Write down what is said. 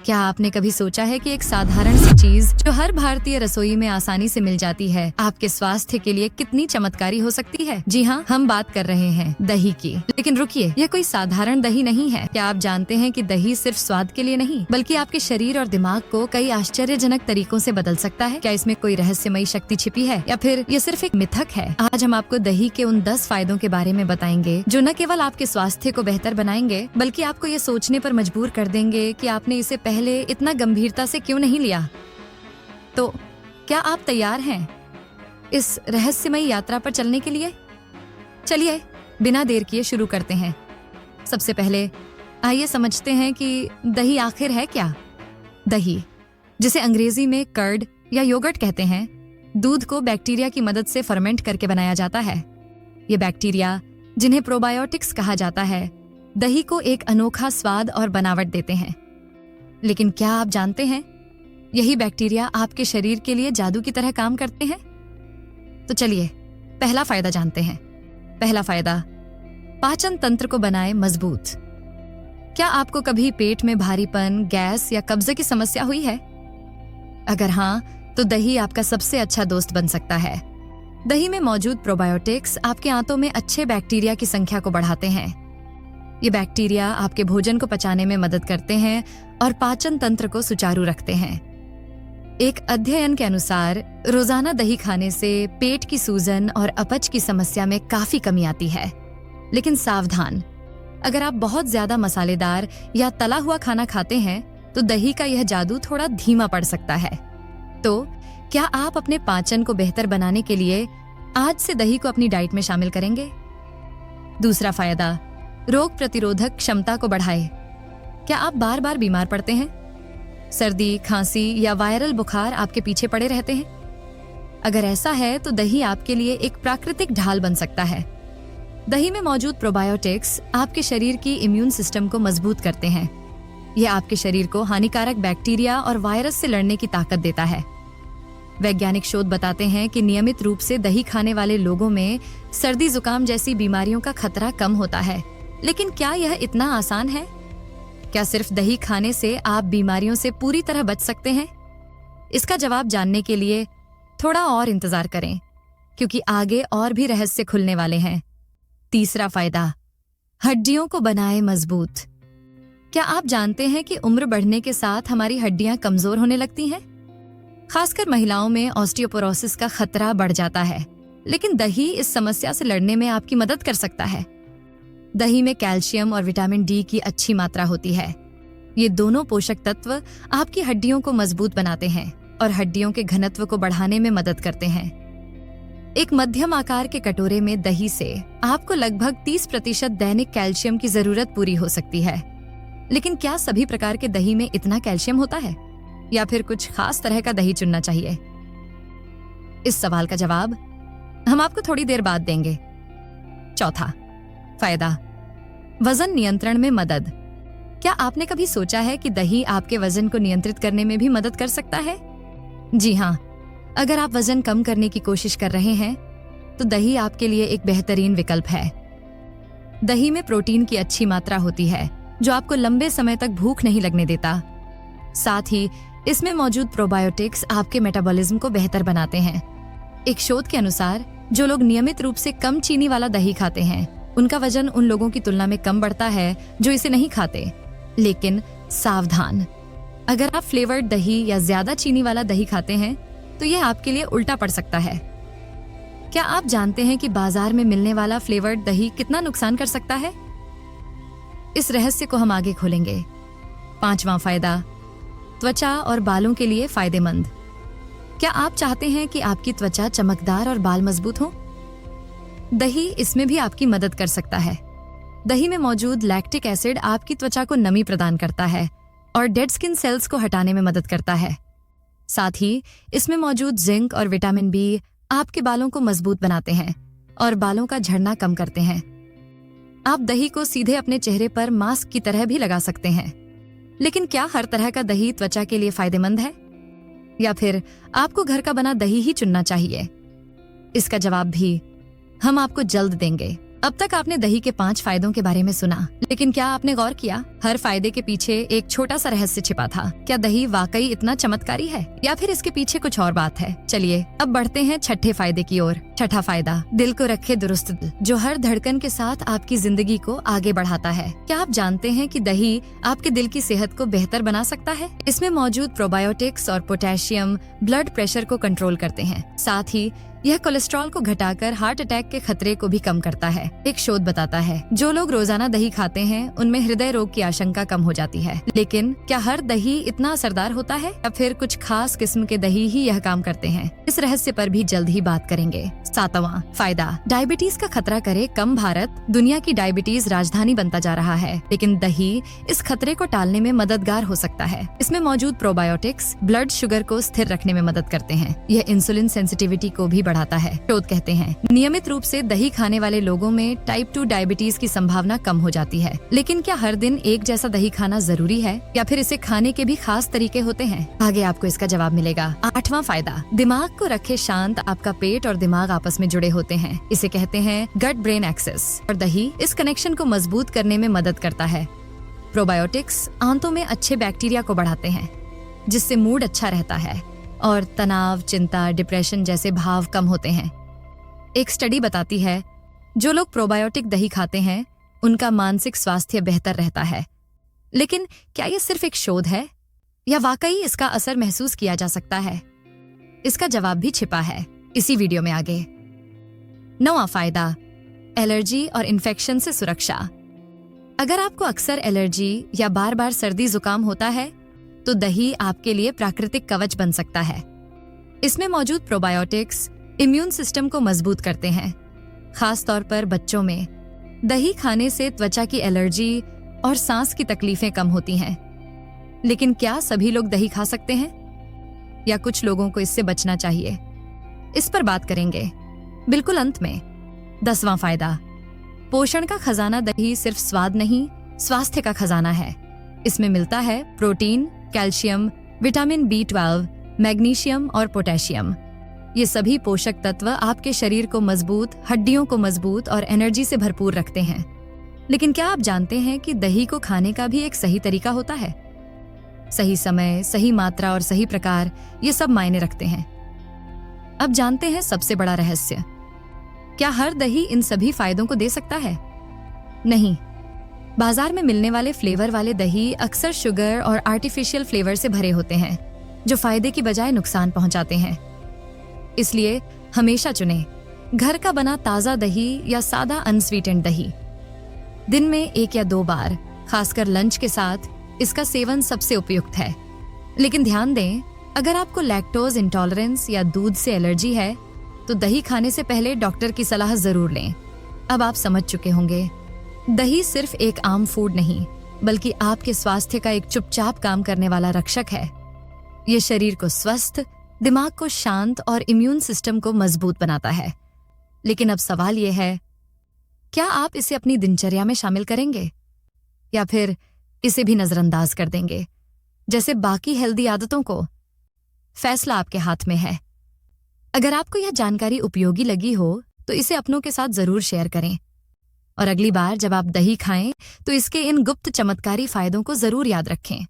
क्या आपने कभी सोचा है कि एक साधारण सी चीज जो हर भारतीय रसोई में आसानी से मिल जाती है आपके स्वास्थ्य के लिए कितनी चमत्कारी हो सकती है? जी हाँ, हम बात कर रहे हैं दही की। लेकिन रुकिए, यह कोई साधारण दही नहीं है। क्या आप जानते हैं कि दही सिर्फ स्वाद के लिए नहीं बल्कि आपके शरीर और दिमाग को कई आश्चर्यजनक तरीकों से बदल सकता है? क्या इसमें कोई रहस्यमयी शक्ति छिपी है या फिर ये सिर्फ एक मिथक है? आज हम आपको दही के उन 10 फायदों के बारे में बताएंगे जो न केवल आपके स्वास्थ्य को बेहतर बनाएंगे बल्कि आपको ये सोचने पर मजबूर कर देंगे कि आपने इसे पहले इतना गंभीरता से क्यों नहीं लिया। तो क्या आप तैयार हैं इस रहस्यमयी यात्रा पर चलने के लिए? चलिए बिना देर किए शुरू करते हैं। सबसे पहले आइए समझते हैं कि दही आखिर है क्या। दही, जिसे अंग्रेजी में कर्ड या योगर्ट कहते हैं, दूध को बैक्टीरिया की मदद से फर्मेंट करके बनाया जाता है। ये बैक्टीरिया, जिन्हें प्रोबायोटिक्स कहा जाता है, दही को एक अनोखा स्वाद और बनावट देते हैं। लेकिन क्या आप जानते हैं यही बैक्टीरिया आपके शरीर के लिए जादू की तरह काम करते हैं? तो चलिए पहला फायदा जानते हैं। पहला फायदा, पाचन तंत्र को बनाए मजबूत। क्या आपको कभी पेट में भारीपन, गैस या कब्जे की समस्या हुई है? अगर हाँ, तो दही आपका सबसे अच्छा दोस्त बन सकता है। दही में मौजूद प्रोबायोटिक्स आपके आंतों में अच्छे बैक्टीरिया की संख्या को बढ़ाते हैं। ये बैक्टीरिया आपके भोजन को पचाने में मदद करते हैं और पाचन तंत्र को सुचारू रखते हैं। एक अध्ययन के अनुसार रोजाना दही खाने से पेट की सूजन और अपच की समस्या में काफी कमी आती है। लेकिन सावधान, अगर आप बहुत ज्यादा मसालेदार या तला हुआ खाना खाते हैं तो दही का यह जादू थोड़ा धीमा पड़ सकता है। तो क्या आप अपने पाचन को बेहतर बनाने के लिए आज से दही को अपनी डाइट में शामिल करेंगे? दूसरा फायदा, रोग प्रतिरोधक क्षमता को बढ़ाए। क्या आप बार बार बीमार पड़ते हैं? सर्दी, खांसी या वायरल बुखार आपके पीछे पड़े रहते हैं? अगर ऐसा है तो दही आपके लिए एक प्राकृतिक ढाल बन सकता है। दही में मौजूद प्रोबायोटिक्स आपके शरीर की इम्यून सिस्टम को मजबूत करते हैं। यह आपके शरीर को हानिकारक बैक्टीरिया और वायरस से लड़ने की ताकत देता है। वैज्ञानिक शोध बताते हैं कि नियमित रूप से दही खाने वाले लोगों में सर्दी, जुकाम जैसी बीमारियों का खतरा कम होता है। लेकिन क्या यह इतना आसान है? क्या सिर्फ दही खाने से आप बीमारियों से पूरी तरह बच सकते हैं? इसका जवाब जानने के लिए थोड़ा और इंतजार करें, क्योंकि आगे और भी रहस्य खुलने वाले हैं। तीसरा फायदा, हड्डियों को बनाए मजबूत। क्या आप जानते हैं कि उम्र बढ़ने के साथ हमारी हड्डियां कमजोर होने लगती हैं? खासकर महिलाओं में ऑस्टियोपोरोसिस का खतरा बढ़ जाता है। लेकिन दही इस समस्या से लड़ने में आपकी मदद कर सकता है। दही में कैल्शियम और विटामिन डी की अच्छी मात्रा होती है। ये दोनों पोषक तत्व आपकी हड्डियों को मजबूत बनाते हैं और हड्डियों के घनत्व को बढ़ाने में मदद करते हैं। एक मध्यम आकार के कटोरे में दही से आपको लगभग 30% दैनिक कैल्शियम की जरूरत पूरी हो सकती है। लेकिन क्या सभी प्रकार के दही में इतना कैल्शियम होता है या फिर कुछ खास तरह का दही चुनना चाहिए? इस सवाल का जवाब हम आपको थोड़ी देर बाद देंगे। चौथा फायदा, वजन नियंत्रण में मदद। क्या आपने कभी सोचा है कि दही आपके वजन को नियंत्रित करने में भी मदद कर सकता है? जी हाँ, अगर आप वजन कम करने की कोशिश कर रहे हैं तो दही आपके लिए एक बेहतरीन विकल्प है। दही में प्रोटीन की अच्छी मात्रा होती है जो आपको लंबे समय तक भूख नहीं लगने देता। साथ ही इसमें मौजूद प्रोबायोटिक्स आपके मेटाबॉलिज्म को बेहतर बनाते हैं। एक शोध के अनुसार जो लोग नियमित रूप से कम चीनी वाला दही खाते हैं उनका वजन उन लोगों की तुलना में कम बढ़ता है जो इसे नहीं खाते। लेकिन सावधान, अगर आप फ्लेवर्ड दही या ज्यादा चीनी वाला दही खाते हैं तो यह आपके लिए उल्टा पड़ सकता है। क्या आप जानते हैं कि बाजार में मिलने वाला फ्लेवर्ड दही कितना नुकसान कर सकता है? इस रहस्य को हम आगे खोलेंगे। पांचवा फायदा, त्वचा और बालों के लिए फायदेमंद। क्या आप चाहते हैं कि आपकी त्वचा चमकदार और बाल मजबूत हो? दही इसमें भी आपकी मदद कर सकता है। दही में मौजूद लैक्टिक एसिड आपकी त्वचा को नमी प्रदान करता है और डेड स्किन सेल्स को हटाने में मदद करता है। साथ ही इसमें मौजूद जिंक और विटामिन बी आपके बालों को मजबूत बनाते हैं और बालों का झड़ना कम करते हैं। आप दही को सीधे अपने चेहरे पर मास्क की तरह भी लगा सकते हैं। लेकिन क्या हर तरह का दही त्वचा के लिए फायदेमंद है या फिर आपको घर का बना दही ही चुनना चाहिए? इसका जवाब भी हम आपको जल्द देंगे। अब तक आपने दही के 5 फायदों के बारे में सुना, लेकिन क्या आपने गौर किया हर फायदे के पीछे एक छोटा सा रहस्य छिपा था? क्या दही वाकई इतना चमत्कारी है या फिर इसके पीछे कुछ और बात है? चलिए अब बढ़ते हैं छठे फायदे की ओर। छठा फायदा, दिल को रखे दुरुस्त दिल, जो हर धड़कन के साथ आपकी जिंदगी को आगे बढ़ाता है। क्या आप जानते हैं कि दही आपके दिल की सेहत को बेहतर बना सकता है? इसमें मौजूद प्रोबायोटिक्स और पोटेशियम ब्लड प्रेशर को कंट्रोल करते हैं। साथ ही यह कोलेस्ट्रॉल को घटाकर हार्ट अटैक के खतरे को भी कम करता है। एक शोध बताता है जो लोग रोजाना दही खाते हैं उनमें हृदय रोग की आशंका कम हो जाती है। लेकिन क्या हर दही इतना असरदार होता है या फिर कुछ खास किस्म के दही ही यह काम करते हैं? इस रहस्य पर भी जल्द ही बात करेंगे। सातवां फायदा, डायबिटीज का खतरा करे कम। भारत दुनिया की डायबिटीज राजधानी बनता जा रहा है, लेकिन दही इस खतरे को टालने में मददगार हो सकता है। इसमें मौजूद प्रोबायोटिक्स ब्लड शुगर को स्थिर रखने में मदद करते हैं। यह इंसुलिन सेंसिटिविटी को भी बढ़ाता है। शोध कहते हैं नियमित रूप से दही खाने वाले लोगों में टाइप 2 डायबिटीज की संभावना कम हो जाती है। लेकिन क्या हर दिन एक जैसा दही खाना जरूरी है या फिर इसे खाने के भी खास तरीके होते हैं? आगे आपको इसका जवाब मिलेगा। आठवां फायदा, दिमाग को रखे शांत। आपका पेट और दिमाग आपस में जुड़े होते हैं। इसे कहते हैं गट ब्रेन एक्सेस, और दही इस कनेक्शन को मजबूत करने में मदद करता है। प्रोबायोटिक्स आंतों में अच्छे बैक्टीरिया को बढ़ाते हैं, जिससे मूड अच्छा रहता है और तनाव, चिंता, डिप्रेशन जैसे भाव कम होते हैं। एक स्टडी बताती है जो लोग प्रोबायोटिक दही खाते हैं उनका मानसिक स्वास्थ्य बेहतर रहता है। लेकिन क्या ये सिर्फ एक शोध है या वाकई इसका असर महसूस किया जा सकता है? इसका जवाब भी छिपा है इसी वीडियो में आगे। 9वां फायदा, एलर्जी और इन्फेक्शन से सुरक्षा। अगर आपको अक्सर एलर्जी या बार बार सर्दी जुकाम होता है तो दही आपके लिए प्राकृतिक कवच बन सकता है। इसमें मौजूद प्रोबायोटिक्स इम्यून सिस्टम को मजबूत करते हैं। खास तौर पर बच्चों में दही खाने से त्वचा की एलर्जी और सांस की तकलीफें कम होती हैं। लेकिन क्या सभी लोग दही खा सकते हैं या कुछ लोगों को इससे बचना चाहिए? इस पर बात करेंगे बिल्कुल अंत में। 10वां फायदा, पोषण का खजाना। दही सिर्फ स्वाद नहीं, स्वास्थ्य का खजाना है। इसमें मिलता है protein, calcium, vitamin B12, magnesium और पोटेशियम। ये सभी पोषक तत्व आपके शरीर को मजबूत, हड्डियों को मजबूत और एनर्जी से भरपूर रखते हैं। लेकिन क्या आप जानते हैं कि दही को खाने का भी एक सही तरीका होता है? सही समय, सही मात्रा और सही प्रकार, ये सब मायने रखते हैं। अब जानते हैं सबसे बड़ा रहस्य। क्या हर दही इन सभी फायदों को दे सकता है? नहीं। बाजार में मिलने वाले फ्लेवर वाले दही अक्सर शुगर और आर्टिफिशियल फ्लेवर से भरे होते हैं, जो फायदे की बजाय नुकसान पहुंचाते हैं। इसलिए हमेशा चुनें घर का बना ताजा दही या सादा अनस्वीटेंड दही। दिन में 1 या 2 बार, खासकर लंच के साथ, इसका सेवन सबसे उपयुक्त है। लेकिन ध्यान दें, अगर आपको लैक्टोज इंटॉलरेंस या दूध से एलर्जी है तो दही खाने से पहले डॉक्टर की सलाह जरूर लें। अब आप समझ चुके होंगे, दही सिर्फ एक आम फूड नहीं, बल्कि आपके स्वास्थ्य का एक चुपचाप काम करने वाला रक्षक है। ये शरीर को स्वस्थ, दिमाग को शांत और इम्यून सिस्टम को मजबूत बनाता है। लेकिन अब सवाल ये है, क्या आप इसे अपनी दिनचर्या में शामिल करेंगे या फिर इसे भी नजरअंदाज कर देंगे जैसे बाकी हेल्दी आदतों को? फैसला आपके हाथ में है। अगर आपको यह जानकारी उपयोगी लगी हो तो इसे अपनों के साथ जरूर शेयर करें, और अगली बार जब आप दही खाएं तो इसके इन गुप्त चमत्कारी फायदों को जरूर याद रखें।